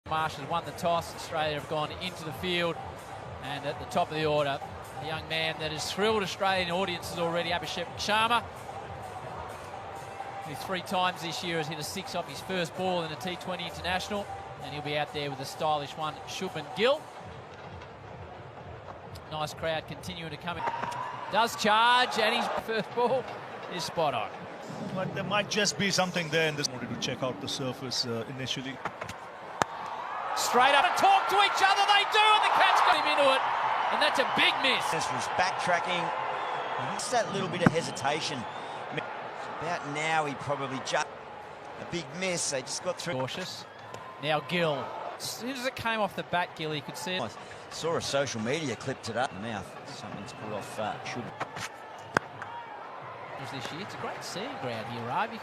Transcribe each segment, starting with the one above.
Marsh has won the toss. Australia have gone into the field, and at the top of the order, a young man that has thrilled Australian audiences already, Abhishek Sharma, who 3 times this year has hit a 6 off his first ball in a T20 international, and he'll be out there with the stylish one, Shubman Gill. Nice crowd continuing to come in. Does charge, and his first ball is spot on. But there might just be something there in this. Wanted to check out the surface initially. Straight up and talk to each other, they do, and the catch got him into it, and that's a big miss. This was backtracking, just that little bit of hesitation. About now, he probably just a big miss. They just got through. Cautious. Now Gill. As soon as it came off the bat, Gill, he could see it. I saw a social media clip today. The mouth. Something's put off. Should. This year, it's a great seeing ground here, Ravi.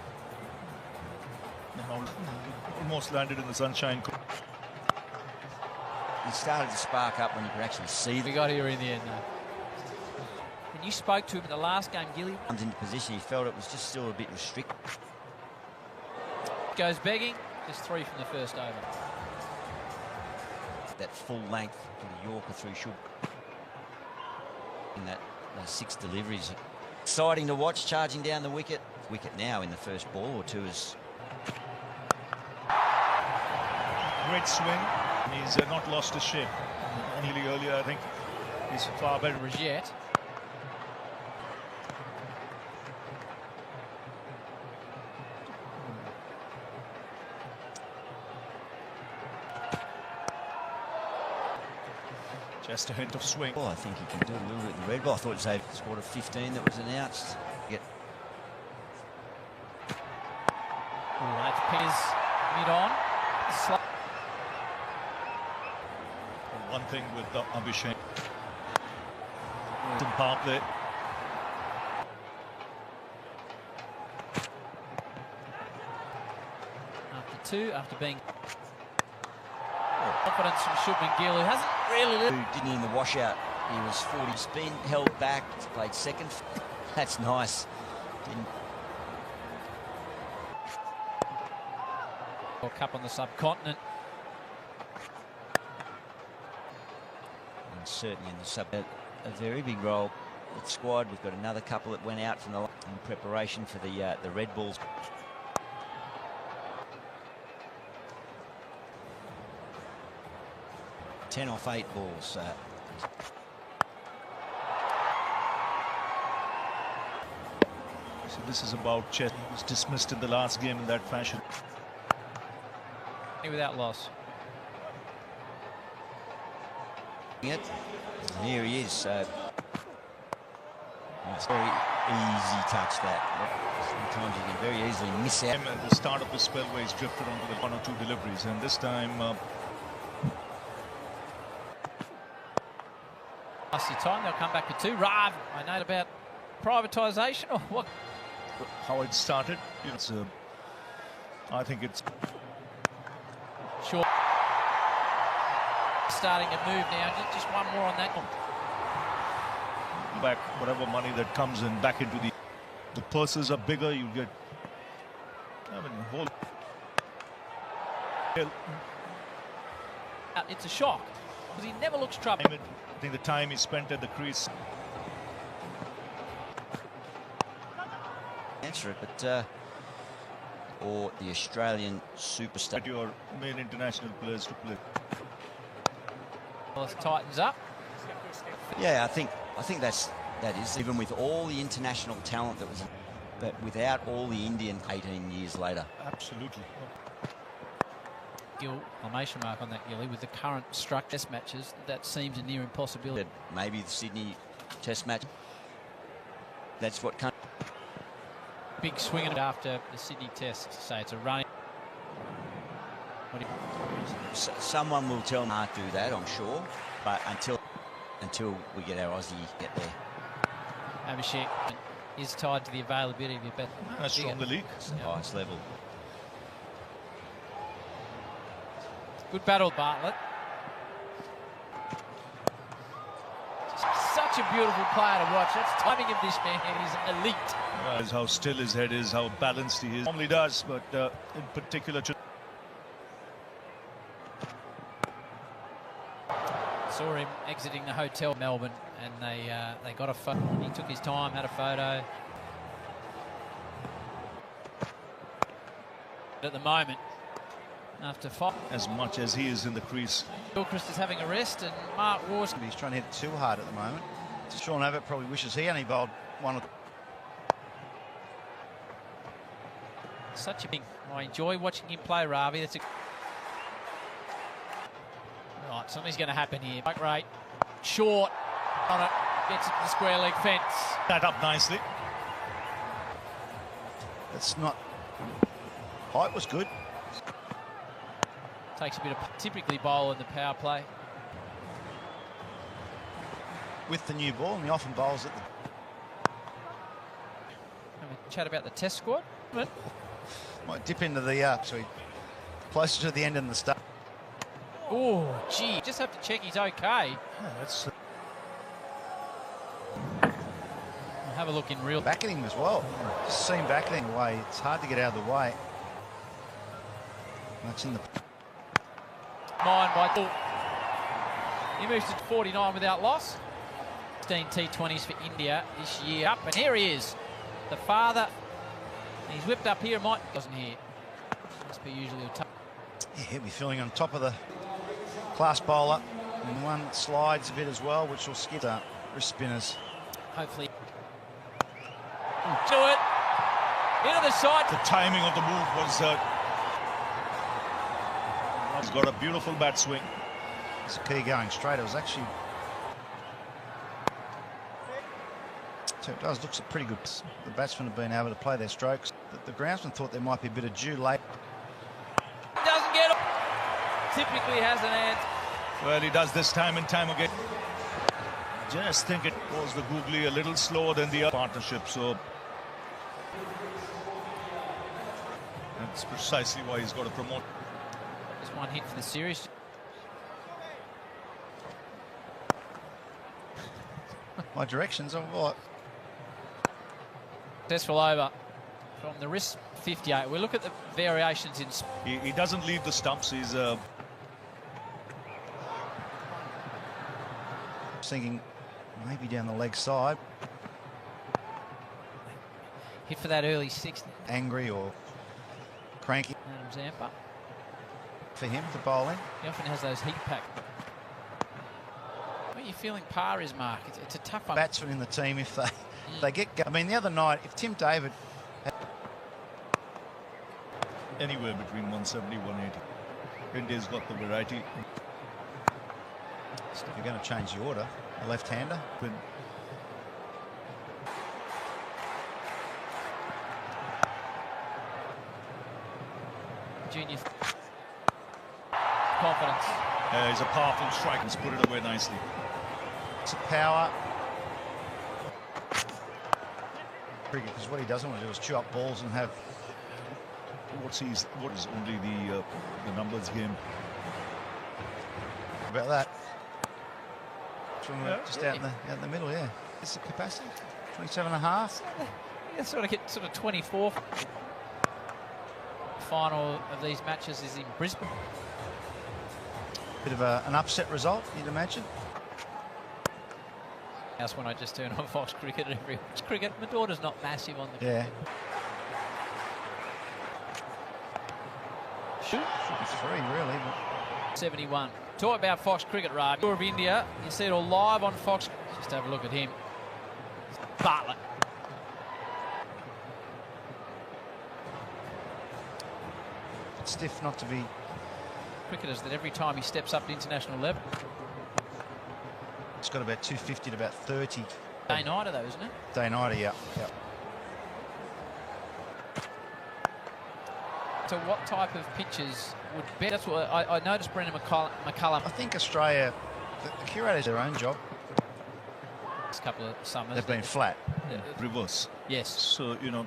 Almost landed in the sunshine. He started to spark up when you could actually see them. We got here in the end, though. When you spoke to him in the last game, Gilly comes into position, he felt it was just still a bit restricted. Goes begging, just 3 from the first over. That full length to the Yorker through Shub. In that 6 deliveries. Exciting to watch, charging down the wicket. Wicket now in the first ball or two is. Great swing. He's not lost his shape. Nearly earlier, I think he's far better. Yet. Just a hint of swing. Well, I think he can do a little bit in the red ball. I thought it was a squad of 15 that was announced. That's Pitters mid-on. One thing with Abhishek. Some power play. After 2, after being confidence from Shubman Gill, who hasn't really didn't in the washout. He was 40 spin, held back, played second. That's nice. World Cup on the subcontinent. And certainly in the sub, a very big role. The squad, we've got another couple that went out from the in preparation for the Red Bulls. Ten off 8 balls. So this is about chess. He was dismissed in the last game in that fashion. Without loss. Here he is. It's very easy touch that. Sometimes you can very easily miss out. At the start of the spell where he's drifted onto the 1 or 2 deliveries, and this time. Last time they'll come back to 2. Rav, I know about privatisation or what? How it started. It's. I think it's. Sure. Starting to move now. Just one more on that one. Back whatever money that comes in back into the purses are bigger. You get. I mean, whole. It's a shock because he never looks troubled. I think the time he spent at the crease. Answer it, but. Or the Australian superstar. But your main international players to play. Well, it tightens up. Yeah, I think that is even with all the international talent that was, but without all the Indian 18 years later. Absolutely. Gill, exclamation mark on that, Gilly, with the current structure test matches, that seems a near impossibility. Maybe the Sydney Test match. That's what kind. Big swing after the Sydney Test, so it's a running. Someone will tell me not to do that, I'm sure, but until we get our Aussie get there. Abhishek is tied to the availability of your bet. That's from the league. It's the highest level. Good battle, Bartlett. Such a beautiful player to watch. That's timing of this man. He's elite. How still his head is, how balanced he is. Normally does, but in particular. Saw him exiting the hotel in Melbourne, and they got a photo. He took his time, had a photo. At the moment, after 5. As much as he is in the crease. Gilchrist is having a rest, and Mark Wars. He's trying to hit it too hard at the moment. Sean Abbott probably wishes he only bowled one or. Such a big. I enjoy watching him play, Ravi. That's a. Right, something's going to happen here. Bike rate, short on it, gets it to the square leg fence. That up nicely. That's not. Height was good. Takes a bit of typically bowl in the power play. With the new ball, and he often bowls at the. Have a chat about the test squad. Might dip into the so he closer to the end than the start. Oh, gee, just have to check he's okay. Yeah, that's. We'll have a look in real. Back at him as well. Just see him back at him away. It's hard to get out of the way. That's in the. Mine by Paul. He moves to 49 without loss. 16 T20s for India this year. Up, and here he is. The father. He's whipped up here. Mike wasn't here. Must be usually a tough. Yeah, he'll be feeling on top of the class bowler. And one that slides a bit as well, which will skip the wrist spinners. Hopefully. Do it. Into the side. The timing of the move was. He's got a beautiful bat swing. It's a key going straight. It was actually. So it does look pretty good. The batsmen have been able to play their strokes. The groundsman thought there might be a bit of dew late. Doesn't get it. Typically has an answer. Well, he does this time and time again. Just think it was the googly a little slower than the other partnership, so that's precisely why he's got to promote. Just one hit for the series. My directions are what? Successful over from the wrist 58. We look at the variations in. He doesn't leave the stumps. He's Thinking maybe down the leg side. Hit for that early 60. Angry or cranky. Adam Zampa. For him to bowl in. He often has those heat pack. What are you feeling par is, Mark? It's a tough one. Batsmen in the team if they get. I mean, the other night, if Tim David had anywhere between 170 and 180. India's got the variety. if you're going to change the order, a left-hander. Junior. Confidence. He's a powerful strike. He's put it away nicely. It's a power. Because what he doesn't want to do is chew up balls and have. What is only the numbers game. About that. Just out in the middle, yeah. It's the capacity. 27.5. Yeah, sort of 24th. Final of these matches is in Brisbane. Bit of an upset result, you'd imagine. That's when I just turn on Fox Cricket every cricket. My daughter's not massive on the Yeah. shoot. Should be 3, really. But 71. Talk about Fox Cricket, Raj. Tour of India. You see it all live on Fox. Just have a look at him. Bartlett. it's stiff not to be. Cricketers that every time he steps up to international level. It's got about 250 to about 30. Day-nighter though, isn't it? Day-nighter, yeah. So what type of pitches would be? That's what I noticed. Brendan McCullum. I think Australia, the curators their own job. This couple of summers. They've been flat. Reverse. Yes. So, you know,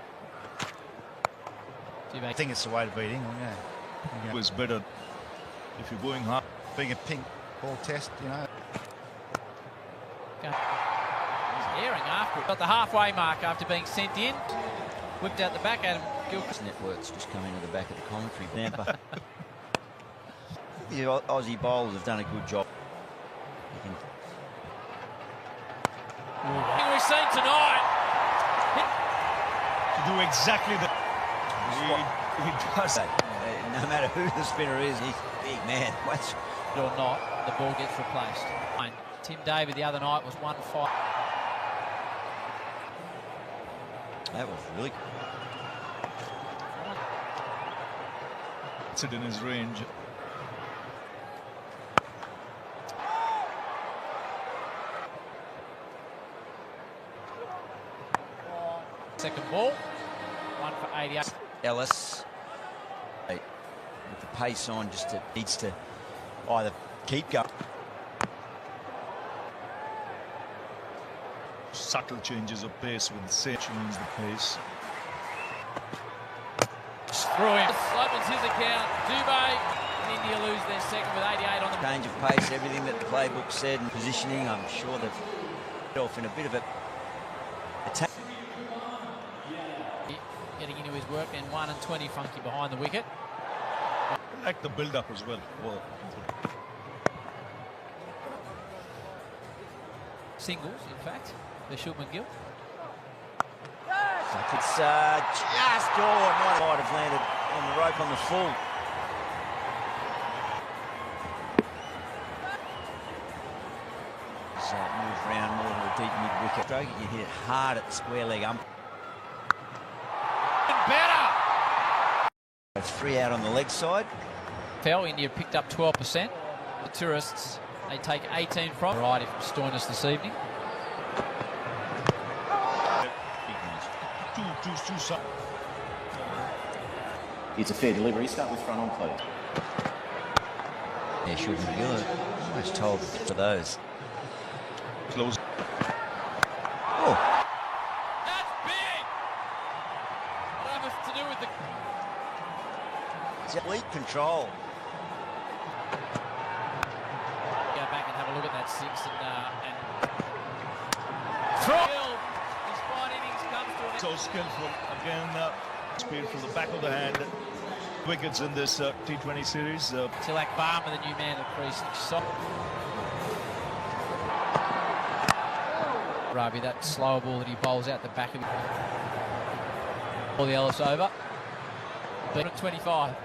I think it's the way to beat England, yeah. it was better if you're going hard. Being a pink ball test, you know. He's airing after it. Got the halfway mark after being sent in. Whipped out the back, Adam Gilchrist. Networks just coming to the back of the commentary. Nampa. The Aussie bowlers have done a good job. exactly the... He does. No matter who the spinner is, he's a big man. Watch. Or not, the ball gets replaced. Tim David the other night was 1-5. That was really good. It's it in his range. Second ball, 1 for 88. Ellis, with the pace on, just needs to either keep going. Subtle changes of pace with Sage change the pace. Through him. Opens his account. Dubé and India lose their second with 88 on the Change of pace, everything that the playbook said, and positioning. I'm sure that off in a bit of a attack. Getting into his work and 1 and 20 Funky behind the wicket. I like the build-up as well. Singles, in fact. The Shubman Gill. It's just, it might have landed on the rope on the full. So move round more to a deep mid-wicket. Stroke it, you hit it hard at the square leg ump. Better! It's 3 out on the leg side. India picked up 12%. The tourists, they take 18 from. Variety from Stoinis this evening. It's a fair delivery. Start with front on, please. Yeah, should be good. Almost told for those. Close. Oh, That's big! What has to do with the... complete control. Go back and have a look at that 6 and throw. His fine innings comes to an So skillful. Again, speed from the back of the hand. Wickets in this T20 series. Tilak Barmer, the new man at crease. Ravi, that slower ball that he bowls out the back of it. All the Ellis over. 25.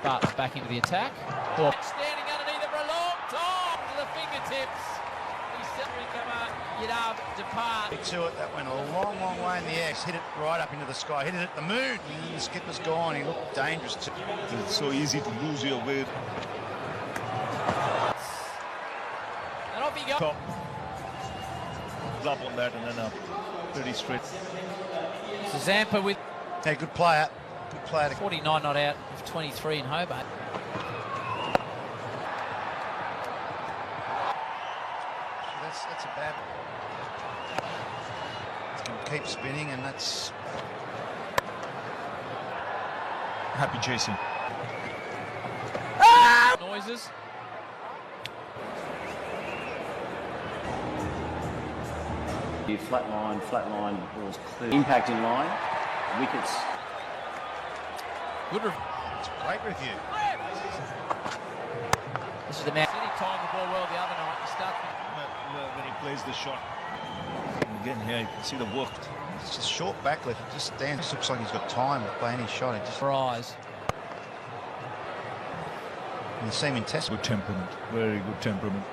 But back into the attack. Standing underneath it for a long time to the fingertips. He's centering cover. Yadav depart. To it, that went a long, long way in the air. Hit it right up into the sky. Hit it at the moon. The skipper's gone. He looked dangerous too. It's so easy to lose your way. And off he goes. Top. Up on that and then up. Pretty straight. Zampa with Yeah, good player. Good player. 49 not out of 23 in Hobart. That's a bad. It's going to keep spinning, and that's Happy chasing. Noises. Flat line, balls clear. Impact in line, wickets. Good. it's a great review. This is the man. He timed the ball well the other night. He starts When he plays the shot. Again, here you can see the work. It's just short backlift. It just stands. Looks like he's got time to play any shot. It just for eyes. you see him in test. Good temperament. Very good temperament.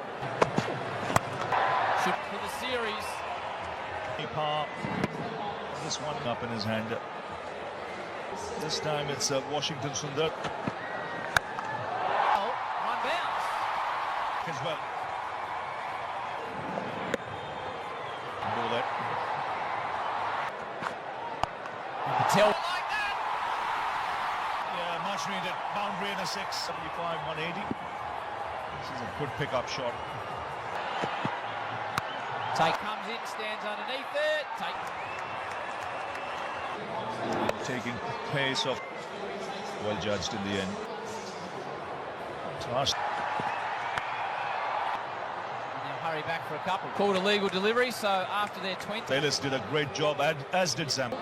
Should for the series. Power. This one up in his hand. This time it's Washington Sundar. Oh, one bounce. As well. Ball that. Patel. Yeah, much needed. Boundary in a 6. 75, 180. This is a good pickup shot. Take comes in, stands underneath it. Taking pace off. Well judged in the end. Last. Now hurry back for a couple. Called a legal delivery, so after their 20. Taylor did a great job, as did Sam.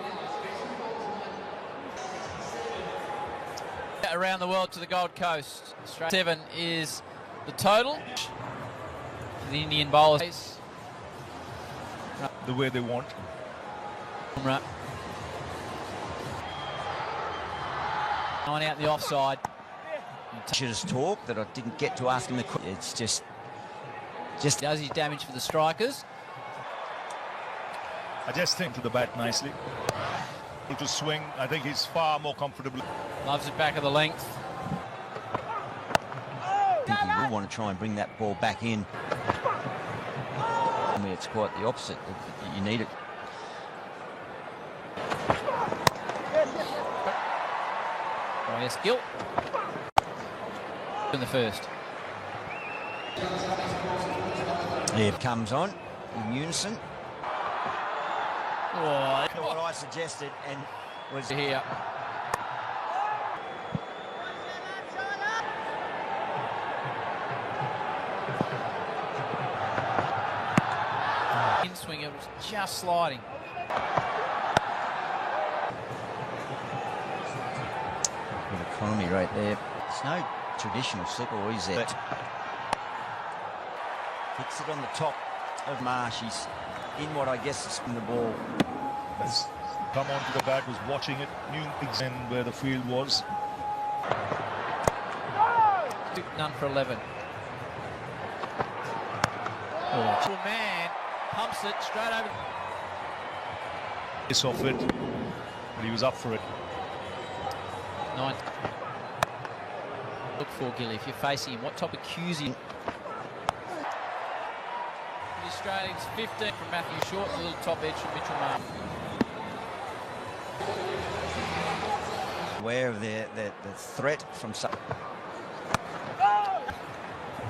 Around the world to the Gold Coast. 7 is the total for the Indian bowlers. The way they want. 9 out in the offside. Should have talked that I didn't get to ask him the question. It's just Does his damage for the strikers. I just think to the bat nicely. To swing, I think he's far more comfortable. Loves it back of the length. I think he will want to try and bring that ball back in. I mean, it's quite the opposite. You need it. Oh yes, Gill. In the first. Yeah, it comes on in unison. Oh, What I suggested and was here. In swing, it was just sliding. good economy right there. It's no traditional slipper, is there? But hits it on the top of Marsh. He's in what I guess is the ball. Has come onto the bat, was watching it, knew exactly where the field was. None for 11. Oh, man pumps it straight over. It's off it, but he was up for it. 9. Look for Gilly if you're facing him. What type of cues he? The Australians 15 from Matthew Short, a little top edge from Mitchell Marsh. Aware of the threat from some.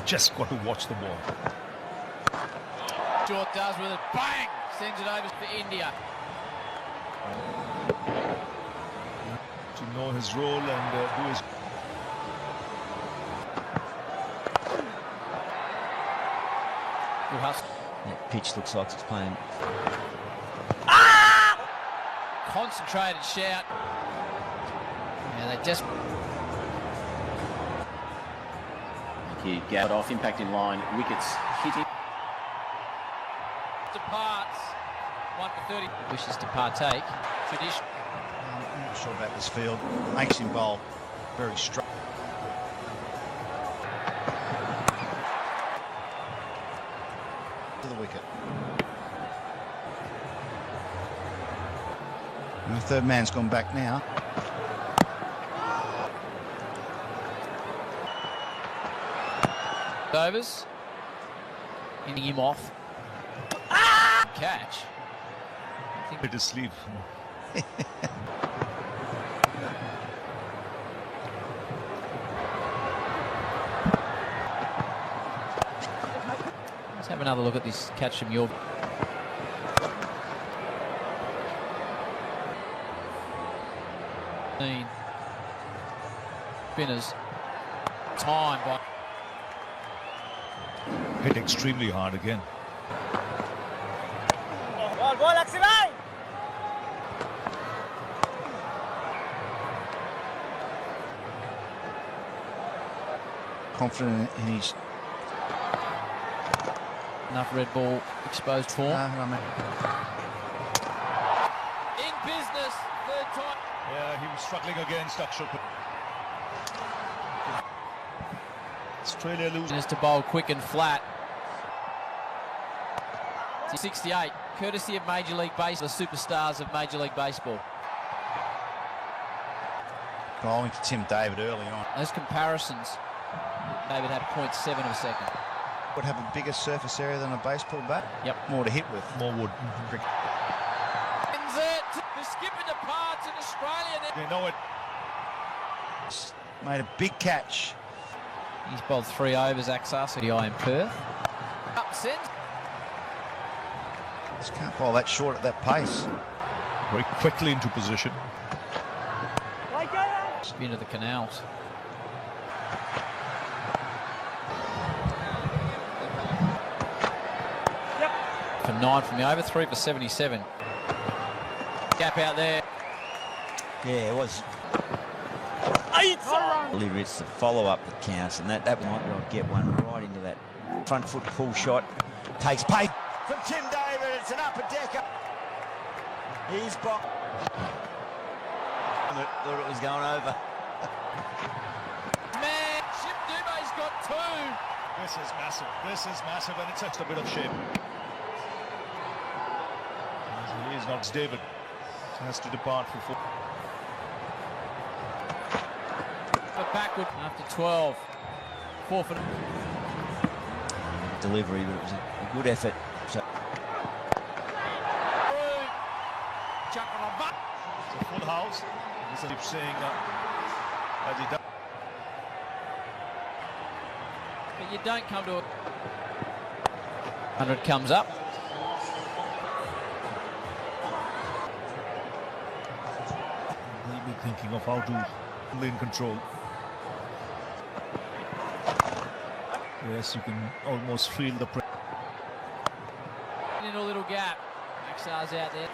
Just got to watch the ball. Short does with it. Bang! Sends it over for India. To know his role and do his. Good hustle. That pitch looks like it's playing. Concentrated shout. Yeah, they just. He got off, impact in line, wickets hitting. Departs. 1 for 30. Wishes to partake. Tradition. I'm not sure about this field. Makes him bowl very straight. To the wicket. And the third man's gone back now. Overs. Hitting him off. Catch. Hit his sleeve. Let's have another look at this catch from York. Spinners. Time by. Hit extremely hard again. Confident in his. Enough red ball exposed form. I mean, In business, third time. Yeah, he was struggling against Akshar. Australia losing. Is to bowl quick and flat. 68, courtesy of Major League Baseball, the superstars of Major League Baseball. bowling to Tim David early on. Those comparisons, David had 0.7 of a second. Would have a bigger surface area than a baseball bat. Yep. More to hit with. More wood. Ends it. The skipper departs in Australia. They know it. Made a big catch. He's bowled 3 overs, Axar, in Perth. Up sends. Just can't bowl that short at that pace. Very quickly into position. Spin to the canals. For 9 from the over, 3 for 77. Gap out there. Yeah, it was. It's the follow-up that counts, and that might be able to get one right into that front foot pull shot. Takes pace from Tim David. It's an upper decker. He's blocked. Thought it was going over. Man, Ship Dume's got 2. This is massive. This is massive, and it's just a bit of shape. He is not David. Has to depart for 4. But backward after 12. 4 for Delivery, but it was a good effort. So chuck on a butt. It's a full house. He keeps saying as he does. But you don't come to a 100 comes up. He'll be thinking of how to lean control. Yes, you can almost feel the pressure. In a little gap. Maxar's out there.